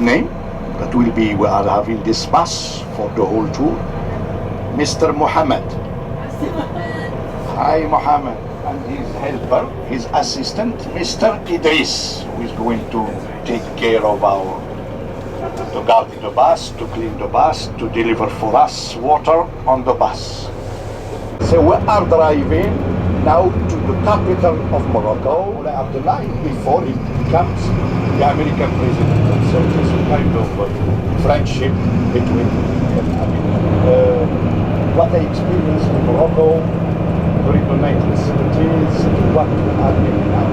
name. That will be, we are having this bus for the whole tour. Mr. Mohammed. Hi, Mohammed. And his helper, his assistant, Mr. Idris, who is going to take care of to guard the bus, to clean the bus, to deliver for us water on the bus. So we are driving now to the capital of Morocco. Abdullah, before he becomes the American president. So it is a kind of friendship between what I experienced in Morocco during the 1970s to what we are living now.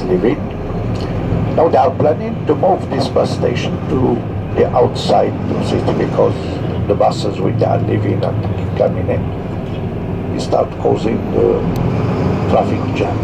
Living. Now they are planning to move this bus station to the outside of the city because the buses which they are leaving and coming in, they start causing the traffic jam.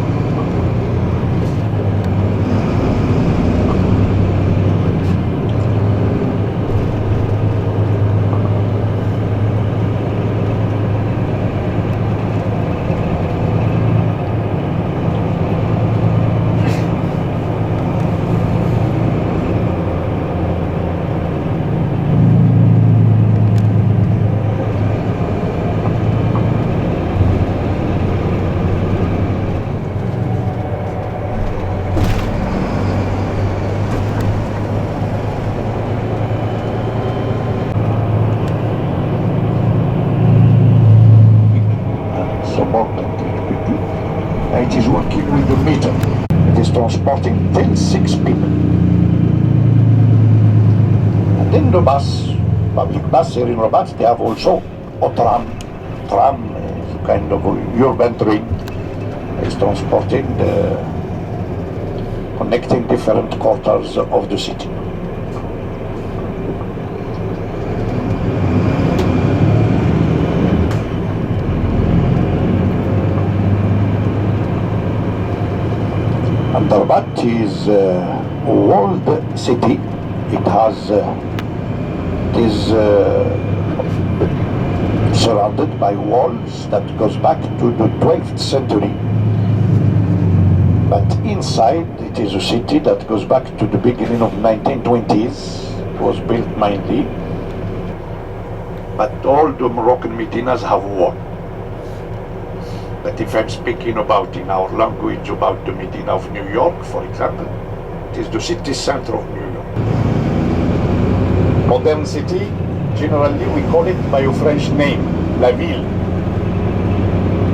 It is working with the meter. It is transporting till 6 people. And then the bus, public bus here in Rabat, they have also a tram. Tram is kind of a urban train. It's transporting connecting different quarters of the city. And Rabat is a walled city. It is surrounded by walls that goes back to the 12th century. But inside it is a city that goes back to the beginning of 1920s. It was built mainly. But all the Moroccan Medinas have wall. But if I'm speaking about in our language about the Medina of New York, for example, it is the city center of New York. Modern city, generally we call it by a French name, La Ville.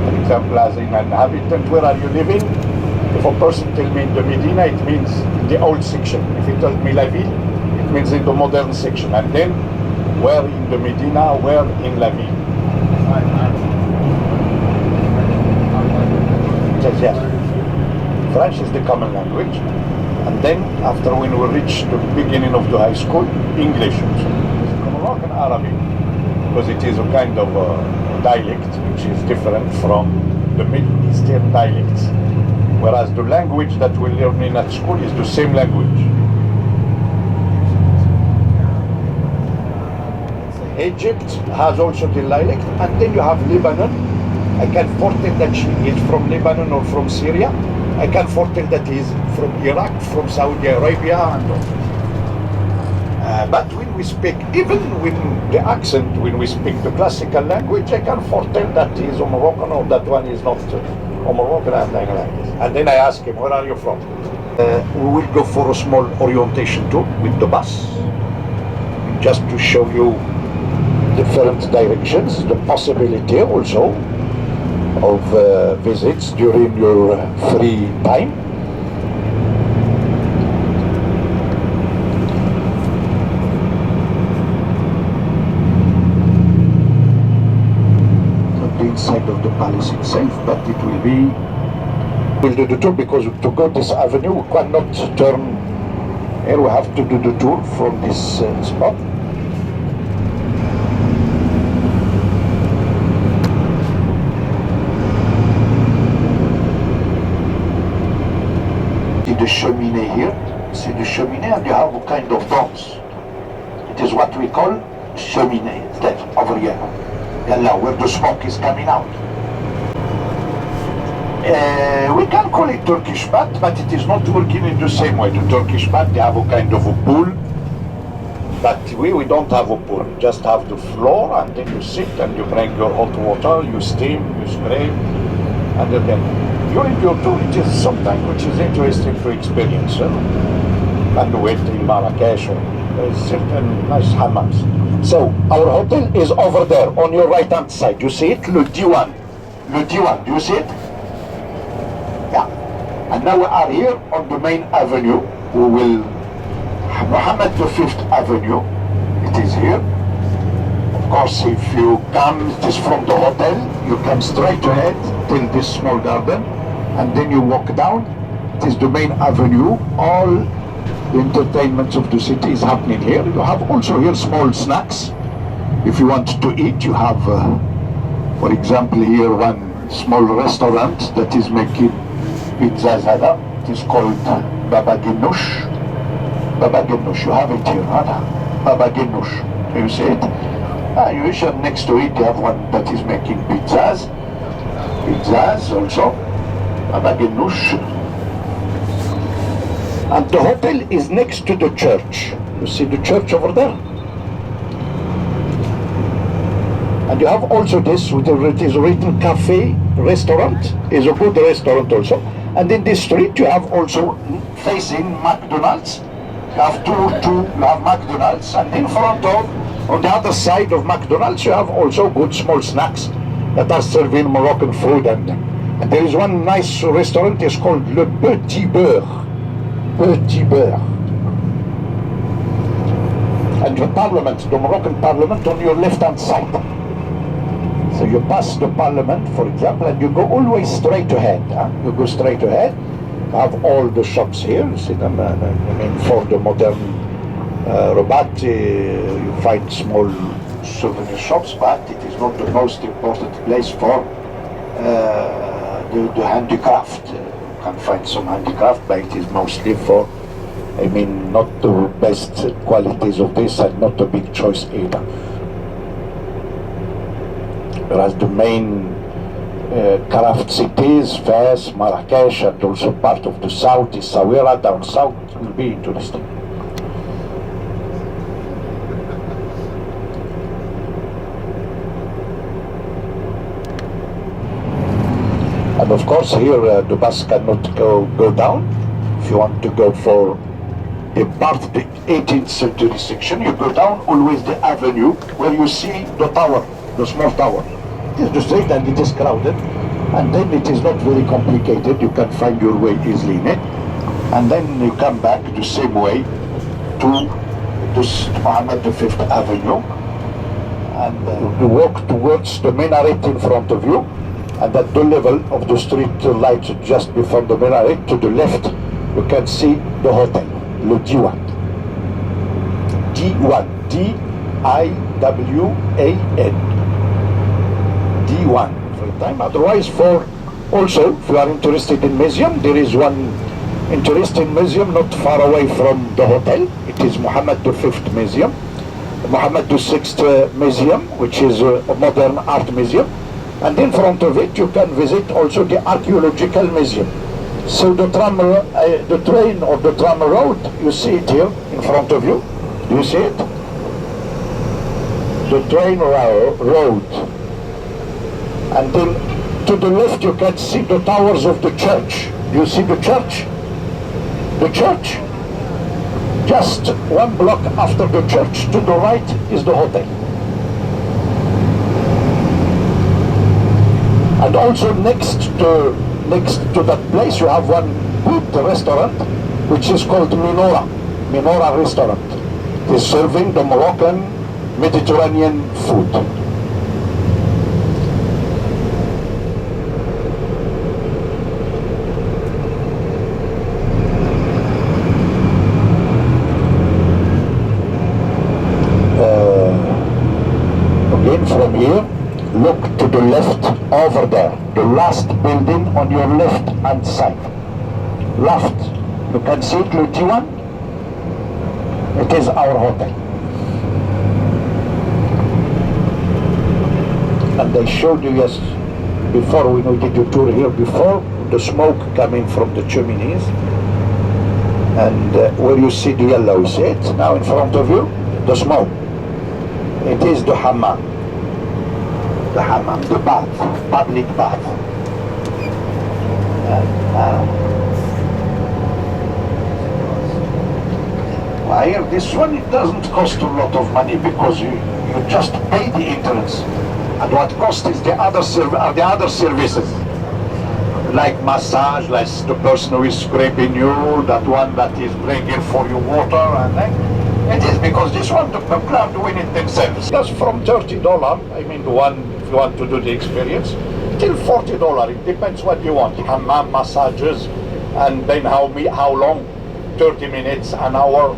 For example, as an inhabitant, where are you living? If a person tells me in the Medina, it means in the old section. If he tells me La Ville, it means in the modern section. And then, where in the Medina, where in La Ville? Yes. French is the common language. And then after when we reach the beginning of the high school, English. Moroccan Arabic, because it is a kind of dialect which is different from the Middle Eastern dialects. Whereas the language that we learn in at school is the same language. Egypt has also the dialect, and then you have Lebanon. I can foretell that she is from Lebanon or from Syria. I can foretell that he is from Iraq, from Saudi Arabia, and all. But when we speak, even with the accent, when we speak the classical language, I can foretell that he is a Moroccan or that one is not a Moroccan, and like this. And then I ask him, where are you from? We will go for a small orientation tour with the bus, just to show you different directions, the possibility also of visits during your free time. Not the inside of the palace itself, but it will be. We'll do the tour because to go this avenue we cannot turn here. We have to do the tour from this spot. The cheminée here, see the cheminée, and you have a kind of domes. It is what we call cheminée, that over here, where the smoke is coming out. We can call it Turkish bath, but it is not working in the same way. The Turkish bath, they have a kind of a pool, but we don't have a pool. You just have the floor, and then you sit and you bring your hot water, you steam, you spray, and then during your tour, it is something which is interesting to experience. And wait in Marrakesh, there is certain nice hammams. So our hotel is over there on your right hand side. You see it? Le Diwan. Le Diwan. Do you see it? Yeah. And now we are here on the main avenue. We will Mohammed V Avenue. It is here. Of course, if you come, it is from the hotel. You come straight ahead till this small garden, and then you walk down. It is the main avenue. All the entertainment of the city is happening here. You have also here small snacks. If you want to eat, you have, for example, here one small restaurant that is making pizza zada. It is called Baba Ganoush. Baba Ganoush, you have it here, huh? Baba Ganoush. You see it? You should next to it, you have one that is making pizzas. Pizzas also. Baba Ganoush. And the hotel is next to the church. You see the church over there? And you have also this, it is written cafe, restaurant, is a good restaurant also. And in this street you have also facing McDonald's. You have you have McDonald's, and in front of, on the other side of McDonald's, you have also good small snacks that are serving Moroccan food. And there is one nice restaurant, it's called Le Petit Beurre. Petit Beurre. And the parliament, the Moroccan parliament, on your left-hand side. So you pass the parliament, for example, and you go always straight ahead. You go straight ahead. You have all the shops here. You see them. I mean, for the modern Rabat, you find small souvenir shops, but it is not the most important place for the handicraft. You can find some handicraft, but it is mostly for, I mean, not the best qualities of this, and not a big choice either. Whereas the main craft cities, Fez, Marrakesh, and also part of the south is Sawira, down south, will be interesting. And of course here the bus cannot go down. If you want to go for a part of the 18th century section, you go down always the avenue where you see the tower, the small tower. It is the street and it is crowded, and then it is not very complicated. You can find your way easily in it, and then you come back the same way to this Mohammed V Avenue, and you walk towards the minaret in front of you, and at the level of the street light just before the minaret to the left you can see the hotel, le Diwan. D1, D-I-W-A-N. D1 for the time. Otherwise, for also, if you are interested in museum, there is one interesting museum not far away from the hotel. It is Mohammed V Museum. Mohammed VI Museum, which is a modern art museum. And in front of it, you can visit also the archaeological museum. So the train or the tram road, you see it here in front of you. Do you see it? The train road. And then to the left, you can see the towers of the church. Do you see the church? The church. Just one block after the church, to the right is the hotel. And also next to that place, you have one good restaurant, which is called Minora Restaurant. It is serving the Moroccan Mediterranean food. From here, look to the left over there, the last building on your left hand side. Left, you can see it, le Diwan. It is our hotel. And I showed you before we did the tour here before, the smoke coming from the chimneys. And where you see the yellow, you see it now in front of you, the smoke. It is the hammam. The hammam, the bath, public bath. Here, this one, it doesn't cost a lot of money because you just pay the entrance. And what costs is the other services. Like massage, like the person who is scraping you, that one that is bringing for you water, and then it is because this one, the crowd doing it themselves. Just from $30, I mean the one, if you want to do the experience, till $40. It depends what you want. Hammam, massages, and then how long? 30 minutes, an hour.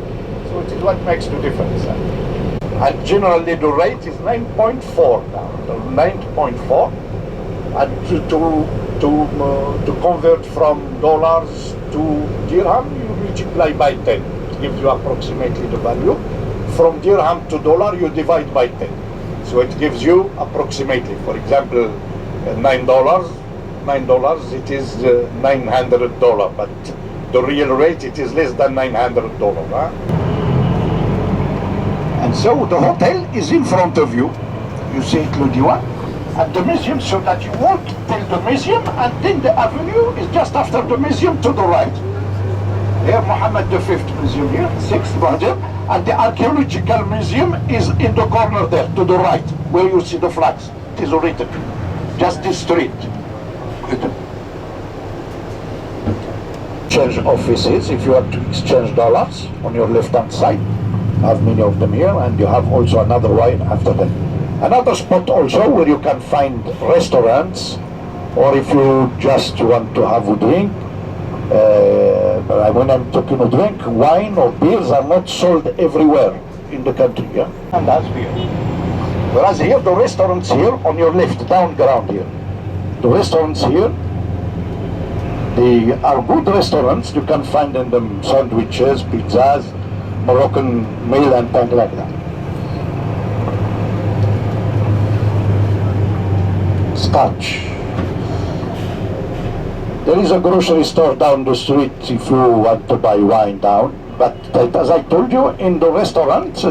So it is what makes the difference. And generally the rate is 9.4 now. 9.4. And to convert from dollars to dirham, you multiply by 10. It gives you approximately the value. From dirham to dollar, you divide by 10. So it gives you approximately, for example, $9, it is $900, but the real rate, it is less than $900. Huh? And so the hotel is in front of you. You see it, le Diwan, at the museum, so that you walk till the museum, and then the avenue is just after the museum to the right. Here, Mohammed V Museum here, 6th brother, and the archaeological museum is in the corner there, to the right, where you see the flags. It is written, just this street. Exchange offices, if you want to exchange dollars, on your left-hand side. You have many of them here, and you have also another one after that. Another spot also where you can find restaurants, or if you just want to have a drink. When I'm talking of drink, wine or beers are not sold everywhere in the country, yeah? And that's beer. Whereas here, the restaurants here on your left, down ground here, the restaurants here, they are good restaurants. You can find in them sandwiches, pizzas, Moroccan meal and things like that. Scotch. There is a grocery store down the street if you want to buy wine down, but as I told you, in the restaurants,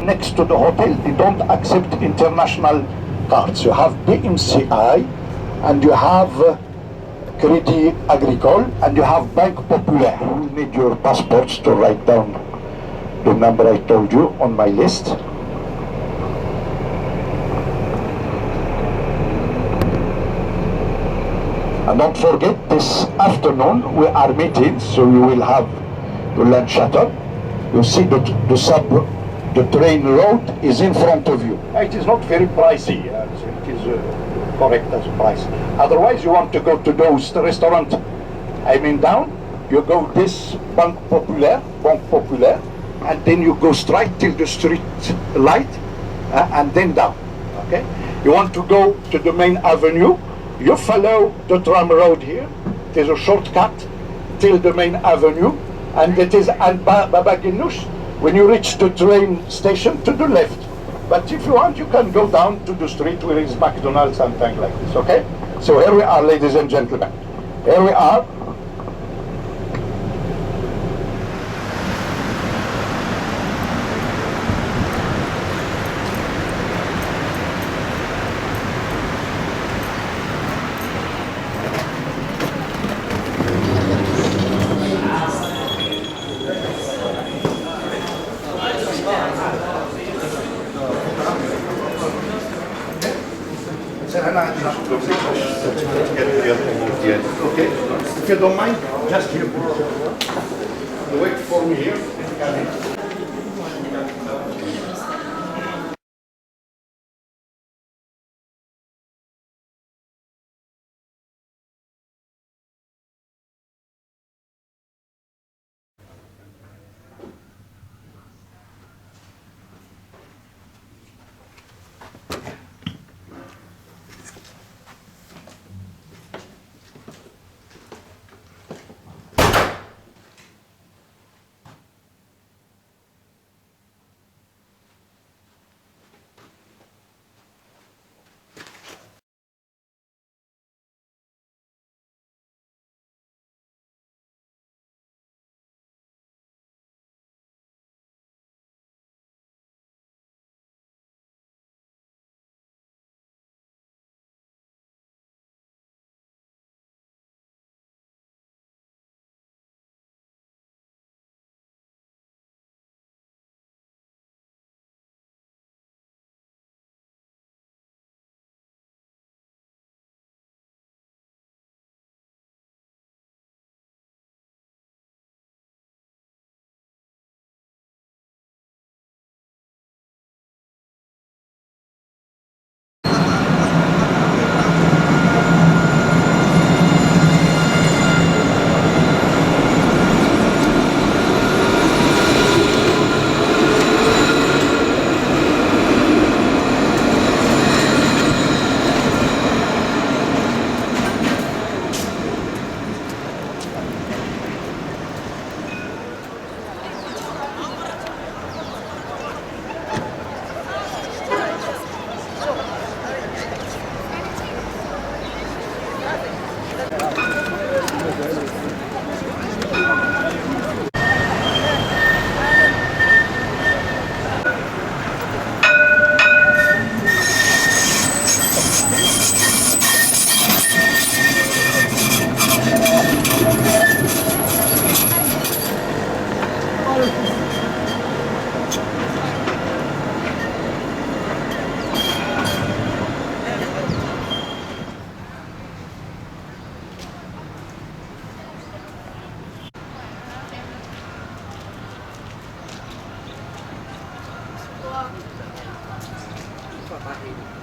next to the hotel, they don't accept international cards. You have BMCI, and you have Crédit Agricole, and you have Banque Populaire. You will need your passports to write down the number I told you on my list. And don't forget, this afternoon we are meeting, so we will have the lunch shuttle. You see the train road is in front of you. It is not very pricey. It is correct as a price. Otherwise, you want to go to those restaurants, I mean down, you go this Banque Populaire, and then you go straight till the street light, and then down, okay? You want to go to the main avenue, you follow the tram road here, there's a shortcut till the main avenue, and it is Baba Ganoush when you reach the train station to the left. But if you want, you can go down to the street where is McDonald's and things like this, okay? So here we are, ladies and gentlemen. Here we are. Okay, if you don't mind, just here. Wait for me here. Papahin.